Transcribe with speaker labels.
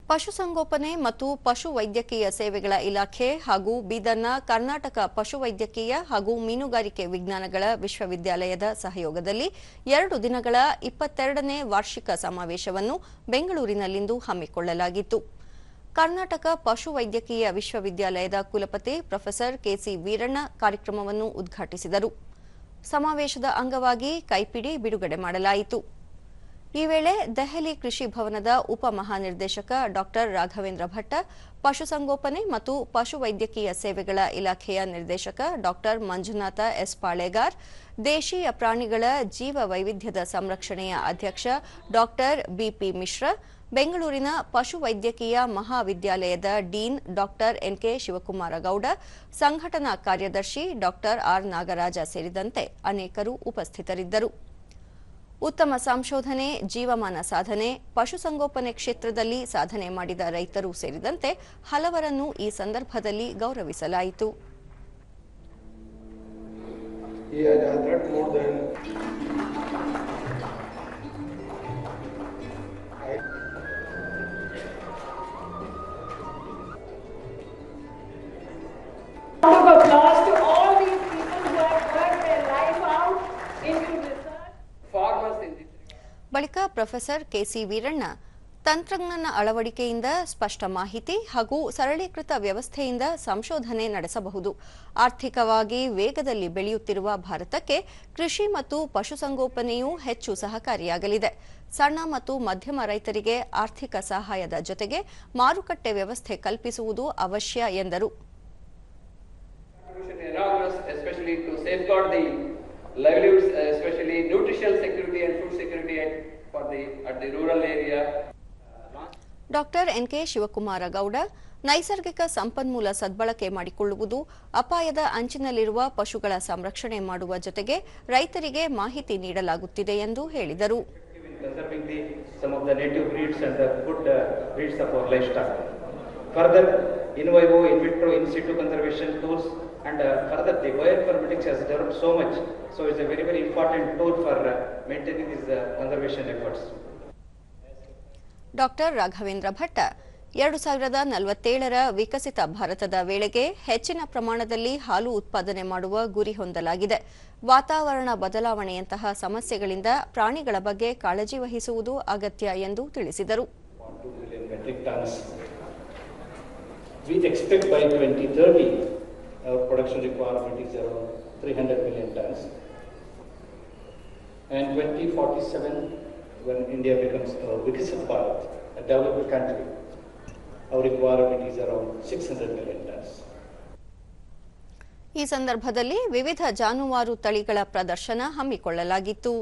Speaker 1: ಪಶುಸಂಗೋಪನೆ ಮತ್ತು ಪಶುವೈದ್ಯಕೀಯ ಸೇವೆಗಳ ಇಲಾಖೆ ಹಾಗೂ ಬೀದರ್ನ ಕರ್ನಾಟಕ ಪಶುವೈದ್ಯಕೀಯ ಹಾಗೂ ಮೀನುಗಾರಿಕೆ ವಿಜ್ಞಾನಗಳ ವಿಶ್ವವಿದ್ಯಾಲಯದ ಸಹಯೋಗದಲ್ಲಿ 2 ದಿನಗಳ 22ನೇ ವಾರ್ಷಿಕ ಸಮಾವೇಶವನ್ನು ಬೆಂಗಳೂರಿನಲ್ಲಿಂದು ಹಮ್ಮಿಕೊಳ್ಳಲಾಗಿತ್ತು. ಕರ್ನಾಟಕ ಪಶುವೈದ್ಯಕೀಯ ವಿಶ್ವವಿದ್ಯಾಲಯದ ಕುಲಪತಿ ಪ್ರೊಫೆಸರ್ ಕೆಸಿ ವೀರಣ್ಣ ಕಾರ್ಯಕ್ರಮವನ್ನು ಉದ್ಘಾಟಿಸಿದರು. ಸಮಾವೇಶದ ಅಂಗವಾಗಿ ಕೈಪಿಡಿ ಬಿಡುಗಡೆ ಮಾಡಲಾಯಿತು. ಈ ವೇಳೆ ದೆಹಲಿ ಕೃಷಿ ಭವನದ ಉಪಮಹಾನಿರ್ದೇಶಕ ಡಾ ರಾಘವೇಂದ್ರ ಭಟ್ಟ, ಪಶುಸಂಗೋಪನೆ ಮತ್ತು ಪಶುವೈದ್ಯಕೀಯ ಸೇವೆಗಳ ಇಲಾಖೆಯ ನಿರ್ದೇಶಕ ಡಾ ಮಂಜುನಾಥ ಎಸ್ ಪಾಳೆಗಾರ್, ದೇಶೀಯ ಪ್ರಾಣಿಗಳ ಜೀವ ವೈವಿಧ್ಯದ ಸಂರಕ್ಷಣೆಯ ಅಧ್ಯಕ್ಷ ಡಾ ಬಿಪಿ ಮಿಶ್ರಾ, ಬೆಂಗಳೂರಿನ ಪಶುವೈದ್ಯಕೀಯ ಮಹಾವಿದ್ಯಾಲಯದ ಡೀನ್ ಡಾ ಎನ್ಕೆ ಶಿವಕುಮಾರ ಗೌಡ, ಸಂಘಟನಾ ಕಾರ್ಯದರ್ಶಿ ಡಾ ಆರ್ ನಾಗರಾಜ ಸೇರಿದಂತೆ ಅನೇಕರು ಉಪಸ್ಥಿತರಿದ್ದರು. ಉತ್ತಮ ಸಂಶೋಧನೆ, ಜೀವಮಾನ ಸಾಧನೆ, ಪಶುಸಂಗೋಪನೆ ಕ್ಷೇತ್ರದಲ್ಲಿ ಸಾಧನೆ ಮಾಡಿದ ರೈತರು ಸೇರಿದಂತೆ ಹಲವರನ್ನು ಈ ಸಂದರ್ಭದಲ್ಲಿ ಗೌರವಿಸಲಾಯಿತು. ಬಳಿಕ ಪ್ರೊಫೆಸರ್ ಕೆಸಿ ವೀರಣ್ಣ, ತಂತ್ರಜ್ಞಾನ ಅಳವಡಿಕೆಯಿಂದ ಸ್ಪಷ್ಟ ಮಾಹಿತಿ ಹಾಗೂ ಸರಳೀಕೃತ ವ್ಯವಸ್ಥೆಯಿಂದ ಸಂಶೋಧನೆ ನಡೆಸಬಹುದು. ಆರ್ಥಿಕವಾಗಿ ವೇಗದಲ್ಲಿ ಬೆಳೆಯುತ್ತಿರುವ ಭಾರತಕ್ಕೆ ಕೃಷಿ ಮತ್ತು ಪಶುಸಂಗೋಪನೆಯೂ ಹೆಚ್ಚು ಸಹಕಾರಿಯಾಗಲಿದೆ. ಸಣ್ಣ ಮತ್ತು ಮಧ್ಯಮ ರೈತರಿಗೆ ಆರ್ಥಿಕ ಸಹಾಯದ ಜೊತೆಗೆ ಮಾರುಕಟ್ಟೆ ವ್ಯವಸ್ಥೆ ಕಲ್ಪಿಸುವುದು ಅವಶ್ಯ ಎಂದರು.
Speaker 2: livelihoods, especially nutritional security and food security at the rural area.
Speaker 1: Doctor N K Shivakumara Gowda, ನೈಸರ್ಗಿಕ ಸಂಪನ್ಮೂಲ ಸದ್ಬಳಕೆ ಮಾಡಿಕೊಳ್ಳುವುದು, ಅಪಾಯದ ಅಂಚಿನಲ್ಲಿರುವ ಪಶುಗಳ ಸಂರಕ್ಷಣೆ ಮಾಡುವ ಜೊತೆಗೆ ರೈತರಿಗೆ ಮಾಹಿತಿ ನೀಡಲಾಗುತ್ತಿದೆ ಎಂದು ಹೇಳಿದರು.
Speaker 3: Further, in vivo, in vitro, in situ conservation tools, and further the bioinformatics has developed so much, so it's a very, very important tool for maintaining these conservation efforts.
Speaker 1: Doctor Raghavendra Bhatta, 2047ರ ವಿಕಸಿತ ಭಾರತದ ವೇಳೆಗೆ ಹೆಚ್ಚಿನ ಪ್ರಮಾಣದಲ್ಲಿ ಹಾಲು ಉತ್ಪಾದನೆ ಮಾಡುವ ಗುರಿ ಹೊಂದಲಾಗಿದೆ. ವಾತಾವರಣ ಬದಲಾವಣೆಯಂತಹ ಸಮಸ್ಯೆಗಳಿಂದ ಪ್ರಾಣಿಗಳ ಬಗ್ಗೆ ಕಾಳಜಿ ವಹಿಸುವುದು ಅಗತ್ಯ ಎಂದು ತಿಳಿಸಿದರು.
Speaker 3: We expect by 2030 our production requirement is around 300 million tons, and 2047 when India becomes a Viksit Bharat, a developed country, our requirement is around 600 million tons.
Speaker 1: ಈ ಸಂದರ್ಭದಲ್ಲಿ ವಿವಿಧ ಜಾನುವಾರು ತಳಿಗಳ ಪ್ರದರ್ಶನ ಹಮ್ಮಿಕೊಳ್ಳಲಾಗಿತ್ತು.